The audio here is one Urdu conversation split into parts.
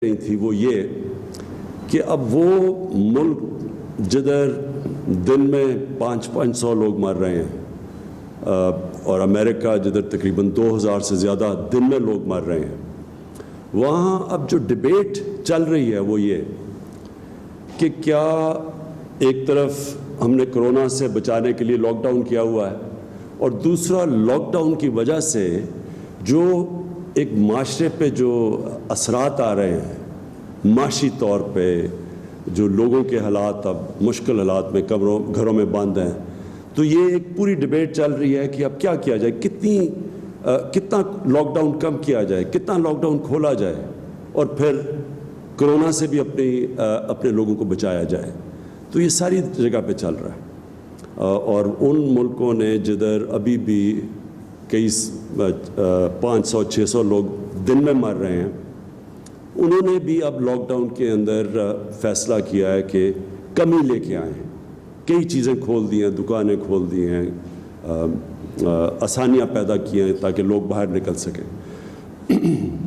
نہیں تھی وہ یہ کہ اب وہ ملک جدھر دن میں 500 لوگ مر رہے ہیں اور امریکہ جدھر تقریباً 2000 سے زیادہ دن میں لوگ مر رہے ہیں، وہاں اب جو ڈیبیٹ چل رہی ہے وہ یہ کہ کیا ایک طرف ہم نے کرونا سے بچانے کے لیے لاک ڈاؤن کیا ہوا ہے اور دوسرا لاک ڈاؤن کی وجہ سے جو ایک معاشرے پہ جو اثرات آ رہے ہیں معاشی طور پہ، جو لوگوں کے حالات اب مشکل حالات میں گھروں میں بند ہیں، تو یہ ایک پوری ڈیبیٹ چل رہی ہے کہ اب کیا کیا جائے، کتنا لاک ڈاؤن کم کیا جائے، کتنا لاک ڈاؤن کھولا جائے اور پھر کرونا سے بھی اپنے لوگوں کو بچایا جائے۔ تو یہ ساری جگہ پہ چل رہا ہے اور ان ملکوں نے جدھر ابھی بھی کئی 500-600 لوگ دن میں مر رہے ہیں، انہوں نے بھی اب لاک ڈاؤن کے اندر فیصلہ کیا ہے کہ کمی لے کے آئیں، کئی چیزیں کھول دی ہیں، دکانیں کھول دی ہیں، آسانیاں پیدا کی ہیں تاکہ لوگ باہر نکل سکیں۔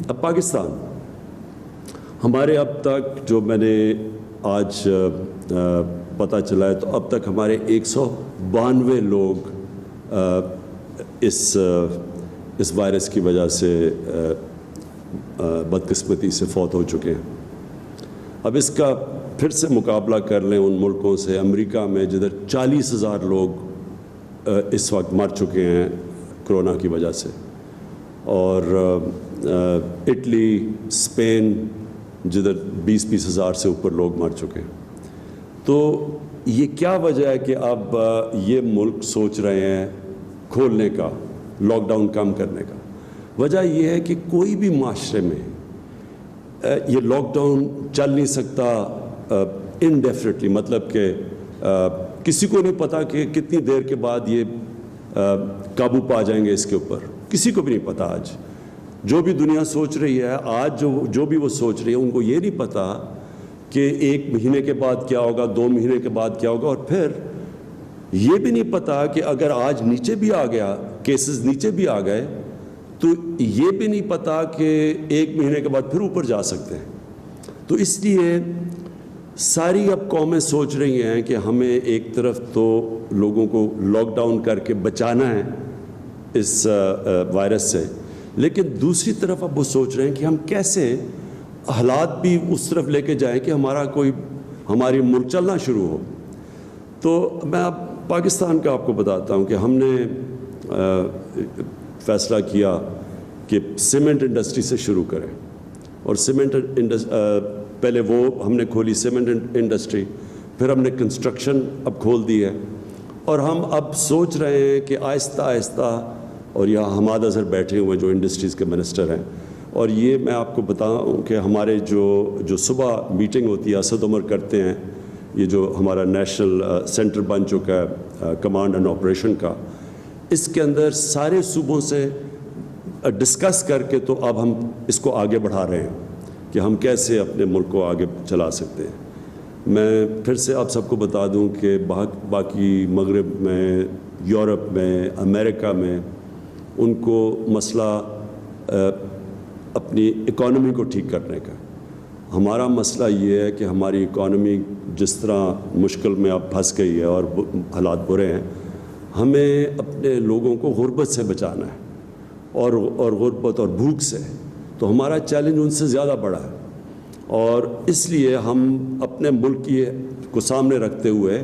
اب پاکستان، ہمارے اب تک جو میں نے آج پتہ چلا ہے تو اب تک ہمارے 192 لوگ اس وائرس کی وجہ سے بدقسمتی سے فوت ہو چکے ہیں۔ اب اس کا پھر سے مقابلہ کر لیں ان ملکوں سے، امریکہ میں جدھر 40,000 لوگ اس وقت مر چکے ہیں کرونا کی وجہ سے، اور اٹلی، اسپین جدھر 20 ہزار سے اوپر لوگ مر چکے ہیں۔ تو یہ کیا وجہ ہے کہ اب یہ ملک سوچ رہے ہیں کھولنے کا، لاک ڈاؤن کم کرنے کا؟ وجہ یہ ہے کہ کوئی بھی معاشرے میں یہ لاک ڈاؤن چل نہیں سکتا انڈیفینیٹلی، مطلب کہ کسی کو نہیں پتا کہ کتنی دیر کے بعد یہ قابو پا جائیں گے اس کے اوپر، کسی کو بھی نہیں پتا۔ آج جو بھی دنیا سوچ رہی ہے، آج جو بھی وہ سوچ رہی ہے، ان کو یہ نہیں پتا کہ 1 مہینے کے بعد کیا ہوگا، 2 مہینے کے بعد کیا ہوگا، اور پھر یہ بھی نہیں پتا کہ اگر آج نیچے بھی آ گیا، کیسز نیچے بھی آ گئے، تو یہ بھی نہیں پتا کہ 1 مہینے کے بعد پھر اوپر جا سکتے ہیں۔ تو اس لیے ساری اب قومیں سوچ رہی ہیں کہ ہمیں ایک طرف تو لوگوں کو لاک ڈاؤن کر کے بچانا ہے اس وائرس سے، لیکن دوسری طرف اب وہ سوچ رہے ہیں کہ ہم کیسے حالات بھی اس طرف لے کے جائیں کہ ہماری ملک چلنا شروع ہو۔ تو میں اب پاکستان کا آپ کو بتاتا ہوں کہ ہم نے فیصلہ کیا کہ سیمنٹ انڈسٹری سے شروع کریں، اور پہلے وہ ہم نے کھولی سیمنٹ انڈسٹری، پھر ہم نے کنسٹرکشن اب کھول دی ہے، اور ہم اب سوچ رہے ہیں کہ آہستہ آہستہ، اور یہاں حماد اظہر بیٹھے ہوئے جو انڈسٹریز کے منسٹر ہیں، اور یہ میں آپ کو بتاؤں کہ ہمارے جو صبح میٹنگ ہوتی ہے اسد عمر کرتے ہیں، یہ جو ہمارا نیشنل سینٹر بن چکا ہے کمانڈ اینڈ آپریشن کا، اس کے اندر سارے صوبوں سے ڈسکس کر کے تو اب ہم اس کو آگے بڑھا رہے ہیں کہ ہم کیسے اپنے ملک کو آگے چلا سکتے ہیں۔ میں پھر سے آپ سب کو بتا دوں کہ باقی مغرب میں، یورپ میں، امریکہ میں ان کو مسئلہ اپنی اکانومی کو ٹھیک کرنے کا، ہمارا مسئلہ یہ ہے کہ ہماری اکانومی جس طرح مشکل میں اب پھنس گئی ہے اور حالات برے ہیں، ہمیں اپنے لوگوں کو غربت سے بچانا ہے، اور غربت اور بھوک سے۔ تو ہمارا چیلنج ان سے زیادہ بڑا ہے، اور اس لیے ہم اپنے ملک کو سامنے رکھتے ہوئے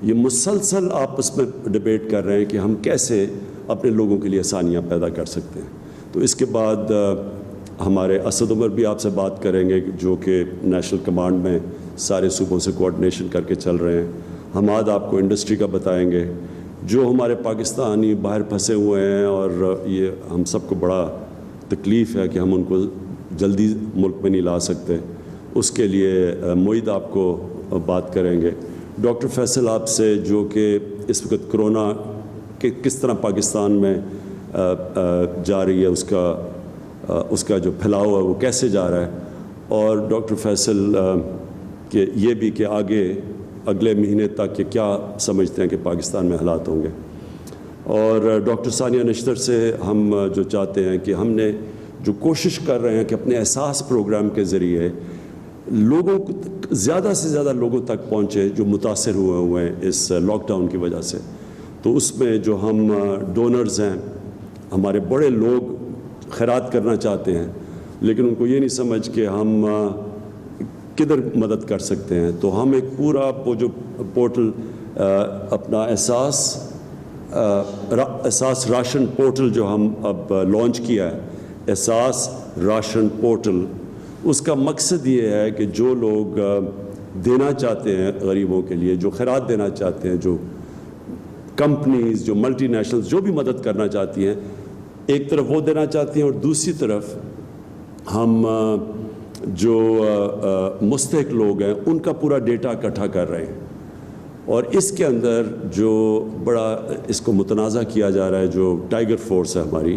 یہ مسلسل آپس میں ڈیبیٹ کر رہے ہیں کہ ہم کیسے اپنے لوگوں کے لیے آسانیاں پیدا کر سکتے ہیں۔ تو اس کے بعد ہمارے اسد عمر بھی آپ سے بات کریں گے جو کہ نیشنل کمانڈ میں سارے صوبوں سے کوآرڈینیشن کر کے چل رہے ہیں۔ حماد آپ کو انڈسٹری کا بتائیں گے، جو ہمارے پاکستانی باہر پھنسے ہوئے ہیں، اور یہ ہم سب کو بڑا تکلیف ہے کہ ہم ان کو جلدی ملک میں نہیں لا سکتے، اس کے لیے معید آپ کو بات کریں گے۔ ڈاکٹر فیصل آپ سے، جو کہ اس وقت کرونا کہ کس طرح پاکستان میں جا رہی ہے، اس کا جو پھیلاؤ ہے وہ کیسے جا رہا ہے، اور ڈاکٹر فیصل کہ یہ بھی کہ اگلے مہینے تک کہ کیا سمجھتے ہیں کہ پاکستان میں حالات ہوں گے، اور ڈاکٹر ثانیہ نشتر سے ہم جو چاہتے ہیں کہ ہم نے جو کوشش کر رہے ہیں کہ اپنے احساس پروگرام کے ذریعے لوگوں کو زیادہ سے زیادہ لوگوں تک پہنچے جو متاثر ہوئے ہیں اس لاک ڈاؤن کی وجہ سے. تو اس میں جو ہم ڈونرز ہیں, ہمارے بڑے لوگ خیرات کرنا چاہتے ہیں لیکن ان کو یہ نہیں سمجھ کہ ہم کدھر مدد کر سکتے ہیں, تو ہم ایک پورا وہ جو پورٹل اپنا احساس راشن پورٹل جو ہم اب لانچ کیا ہے, احساس راشن پورٹل, اس کا مقصد یہ ہے کہ جو لوگ دینا چاہتے ہیں غریبوں کے لیے, جو خیرات دینا چاہتے ہیں, جو کمپنیز, جو ملٹی نیشنلز جو بھی مدد کرنا چاہتی ہیں, ایک طرف وہ دینا چاہتی ہیں اور دوسری طرف ہم جو مستحق لوگ ہیں ان کا پورا ڈیٹا اکٹھا کر رہے ہیں. اور اس کے اندر جو بڑا اس کو متنازع کیا جا رہا ہے جو ٹائیگر فورس ہے ہماری,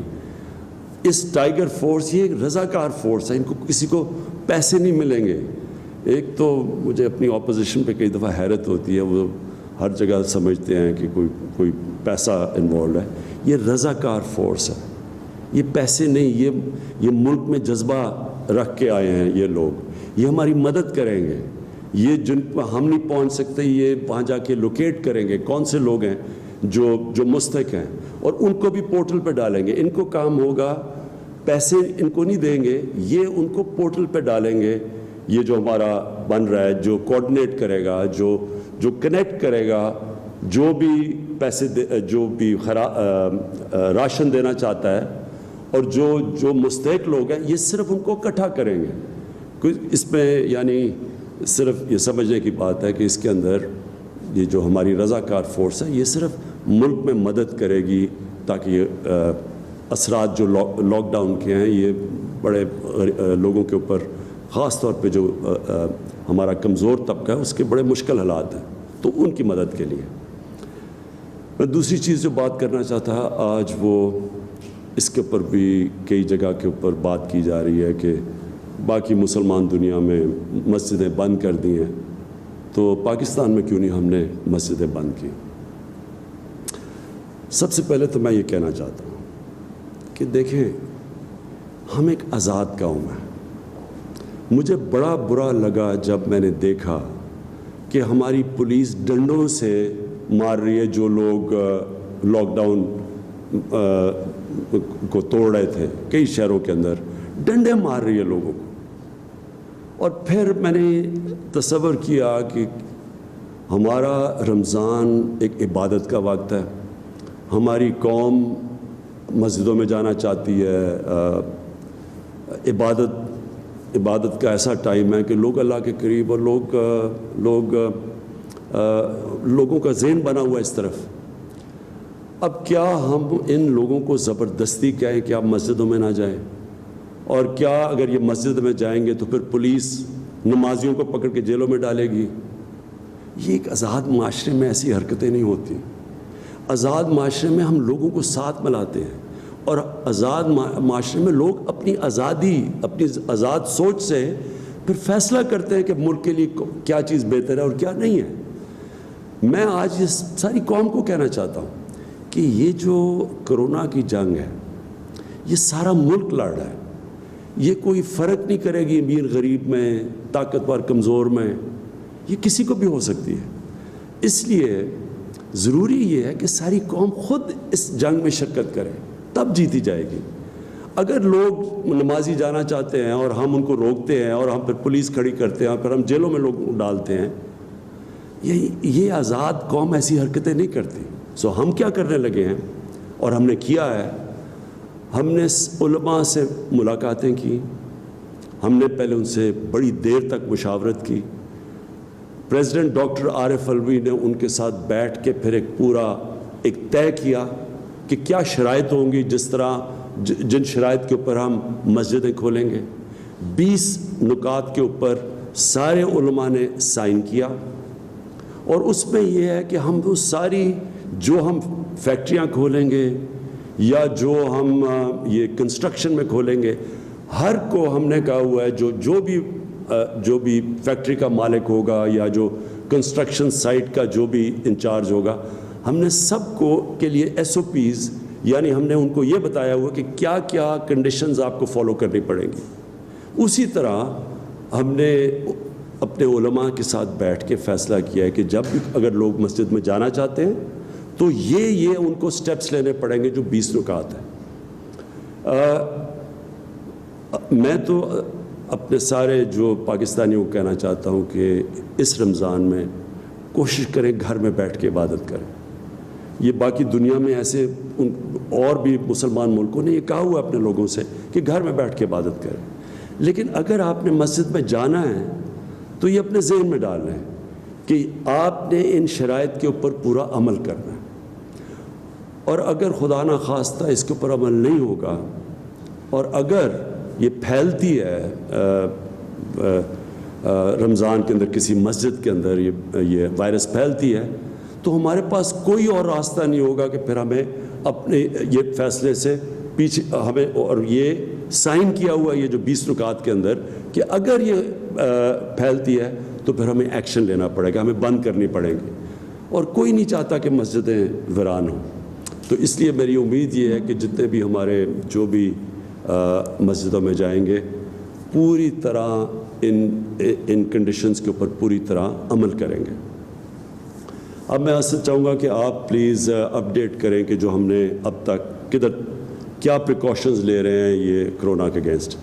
اس ٹائیگر فورس یہ ایک رضاکار فورس ہے, ان کو کسی کو پیسے نہیں ملیں گے. ایک تو مجھے اپنی اپوزیشن پہ کئی دفعہ حیرت ہوتی ہے, وہ ہر جگہ سمجھتے ہیں کہ کوئی پیسہ انوالوڈ ہے. یہ رضاکار فورس ہے, یہ پیسے نہیں, یہ ملک میں جذبہ رکھ کے آئے ہیں یہ لوگ, یہ ہماری مدد کریں گے. یہ جن پر ہم نہیں پہنچ سکتے یہ وہاں جا کے لوکیٹ کریں گے کون سے لوگ ہیں جو مستحق ہیں, اور ان کو بھی پورٹل پہ ڈالیں گے. ان کو کام ہوگا, پیسے ان کو نہیں دیں گے, یہ ان کو پورٹل پہ ڈالیں گے. یہ جو ہمارا بن رہا ہے, جو کوآرڈینیٹ کرے گا, جو کنیکٹ کرے گا, جو بھی پیسے جو بھی راشن دینا چاہتا ہے, اور جو مستحق لوگ ہیں یہ صرف ان کو اکٹھا کریں گے. اس میں یعنی صرف یہ سمجھنے کی بات ہے کہ اس کے اندر یہ جو ہماری رضاکار فورس ہے یہ صرف ملک میں مدد کرے گی تاکہ یہ اثرات جو لاک ڈاؤن کے ہیں یہ بڑے لوگوں کے اوپر, خاص طور پہ جو ہمارا کمزور طبقہ ہے اس کے بڑے مشکل حالات ہیں, تو ان کی مدد کے لیے. میں دوسری چیز جو بات کرنا چاہتا ہے آج, وہ اس کے اوپر بھی کئی جگہ کے اوپر بات کی جا رہی ہے کہ باقی مسلمان دنیا میں مسجدیں بند کر دی ہیں, تو پاکستان میں کیوں نہیں ہم نے مسجدیں بند کی. سب سے پہلے تو میں یہ کہنا چاہتا ہوں کہ دیکھیں, ہم ایک آزاد قوم ہیں. مجھے بڑا برا لگا جب میں نے دیکھا کہ ہماری پولیس ڈنڈوں سے مار رہی ہے جو لوگ لاک ڈاؤن کو توڑ رہے تھے. کئی شہروں کے اندر ڈنڈے مار رہی ہے لوگوں کو. اور پھر میں نے تصور کیا کہ ہمارا رمضان ایک عبادت کا وقت ہے, ہماری قوم مسجدوں میں جانا چاہتی ہے, عبادت کا ایسا ٹائم ہے کہ لوگ اللہ کے قریب, اور لوگوں کا ذہن بنا ہوا اس طرف. اب کیا ہم ان لوگوں کو زبردستی کہیں کہ آپ مسجدوں میں نہ جائیں, اور کیا اگر یہ مسجد میں جائیں گے تو پھر پولیس نمازیوں کو پکڑ کے جیلوں میں ڈالے گی؟ یہ ایک آزاد معاشرے میں ایسی حرکتیں نہیں ہوتی. آزاد معاشرے میں ہم لوگوں کو ساتھ ملاتے ہیں, اور آزاد معاشرے میں لوگ اپنی آزادی, اپنی آزاد سوچ سے پھر فیصلہ کرتے ہیں کہ ملک کے لیے کیا چیز بہتر ہے اور کیا نہیں ہے. میں آج اس ساری قوم کو کہنا چاہتا ہوں کہ یہ جو کرونا کی جنگ ہے یہ سارا ملک لڑ رہا ہے. یہ کوئی فرق نہیں کرے گی امیر غریب میں, طاقتور کمزور میں, یہ کسی کو بھی ہو سکتی ہے. اس لیے ضروری یہ ہے کہ ساری قوم خود اس جنگ میں شرکت کرے, تب جیتی جائے گی. اگر لوگ نمازی جانا چاہتے ہیں اور ہم ان کو روکتے ہیں اور ہم پھر پولیس کھڑی کرتے ہیں, پھر ہم جیلوں میں لوگ ڈالتے ہیں, یہ آزاد قوم ایسی حرکتیں نہیں کرتی. سو ہم کیا کرنے لگے ہیں, اور ہم نے کیا ہے, ہم نے علماء سے ملاقاتیں کی, ہم نے پہلے ان سے بڑی دیر تک مشاورت کی. پریزیڈنٹ ڈاکٹر عارف الوی نے ان کے ساتھ بیٹھ کے پھر ایک طے کیا کہ کیا شرائط ہوں گی, جن شرائط کے اوپر ہم مسجدیں کھولیں گے. 20 نکات کے اوپر سارے علماء نے سائن کیا, اور اس میں یہ ہے کہ ہم وہ ساری جو ہم فیکٹریاں کھولیں گے یا جو ہم یہ کنسٹرکشن میں کھولیں گے, ہر کو ہم نے کہا ہوا ہے جو بھی فیکٹری کا مالک ہوگا یا جو کنسٹرکشن سائٹ کا جو بھی انچارج ہوگا, ہم نے سب کو کے لیے SOPs یعنی ہم نے ان کو یہ بتایا ہوا کہ کیا کیا کنڈیشنز آپ کو فالو کرنی پڑیں گی. اسی طرح ہم نے اپنے علماء کے ساتھ بیٹھ کے فیصلہ کیا ہے کہ جب بھی اگر لوگ مسجد میں جانا چاہتے ہیں تو یہ ان کو سٹیپس لینے پڑیں گے جو 20 رکعت ہیں. میں تو اپنے سارے جو پاکستانیوں کو کہنا چاہتا ہوں کہ اس رمضان میں کوشش کریں گھر میں بیٹھ کے عبادت کریں. یہ باقی دنیا میں ایسے اور بھی مسلمان ملکوں نے یہ کہا ہوا اپنے لوگوں سے کہ گھر میں بیٹھ کے عبادت کریں. لیکن اگر آپ نے مسجد میں جانا ہے تو یہ اپنے ذہن میں ڈالنا ہے کہ آپ نے ان شرائط کے اوپر پورا عمل کرنا ہے. اور اگر خدا نخواستہ اس کے اوپر عمل نہیں ہوگا اور اگر یہ پھیلتی ہے رمضان کے اندر کسی مسجد کے اندر یہ وائرس پھیلتی ہے تو ہمارے پاس کوئی اور راستہ نہیں ہوگا کہ پھر ہمیں اپنے یہ فیصلے سے پیچھے ہمیں اور یہ سائن کیا ہوا یہ جو 20 رکعت کے اندر کہ اگر یہ پھیلتی ہے تو پھر ہمیں ایکشن لینا پڑے گا, ہمیں بند کرنی پڑیں گی. اور کوئی نہیں چاہتا کہ مسجدیں ویران ہوں. تو اس لیے میری امید یہ ہے کہ جتنے بھی ہمارے جو بھی مسجدوں میں جائیں گے پوری طرح ان کنڈیشنز کے اوپر پوری طرح عمل کریں گے. اب میں اصل چاہوں گا کہ آپ پلیز اپڈیٹ کریں کہ جو ہم نے اب تک کدھر کیا پریکاشنز لے رہے ہیں یہ کرونا کے اگینسٹ.